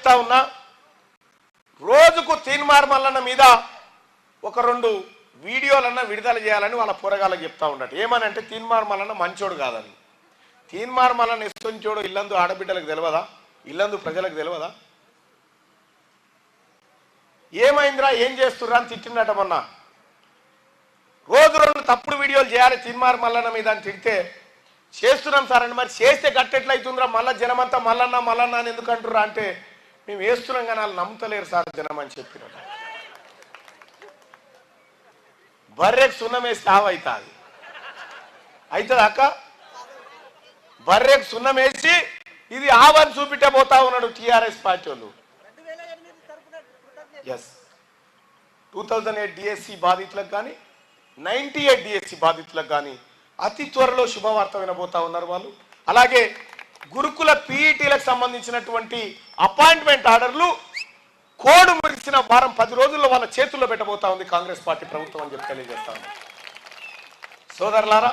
చెప్తా ఉన్నా, రోజుకు తీన్మార్ మల్లన్న మీద ఒక 2 వీడియోలన్నా విడుదల చేయాలని వాళ్ళ పోరగాళ్ళకి చెప్తా ఉన్నట్టు. ఏమనంటే తీన్మార్ మల్లన్న మంచోడు కాదని. తీన్మార్ మల్లన్న ఎస్తుంచోడు ఇల్లందు ఆడబిడ్డలకు తెలియదా? ఇల్లందు ప్రజలకు తెలియదా? ఏమైందిరా, ఏం చేస్తుర్రా అని తిట్టినట్ట మొన్న. రోజు 2 తప్పుడు వీడియోలు చేయాలి తీన్మార్ మల్లన్న మీద అని తిడితే చేస్తున్నాం సార్ అని. మరి చేస్తే గట్టెట్లయితుందిరా, మళ్ళా జనమంతా మల్లన్న మల్లన్న అని ఎందుకు అంటుర్రా అంటే మేము వేస్తున్నాం కానీ వాళ్ళు నమ్ముతలేరు సార్ జనం అని చెప్పినట్టు. బర్రెకు సున్నం వేస్తే అవుతుంది అవుతుంది అక్క. బర్రెకు సున్నం వేసి ఇది ఆవని చూపిట్టే పోతా ఉన్నాడు టీఆర్ఎస్ పార్టీ వాళ్ళు. ఎస్, 2008 డిఎస్సి బాధితులకు కానీ 98 డిఎస్సి బాధితులకు కానీ అతి త్వరలో శుభవార్త వినబోతా ఉన్నారు వాళ్ళు. అలాగే గురుకుల పీఈటీలకు సంబంధించినటువంటి అపాయింట్మెంట్ ఆర్డర్లు కోడ్ ముగిసిన వారం 10 రోజుల్లో వాళ్ళ చేతుల్లో పెట్టబోతా ఉంది కాంగ్రెస్ పార్టీ ప్రభుత్వం అని చెప్పి తెలియజేస్తా ఉంది. సోదరులారా,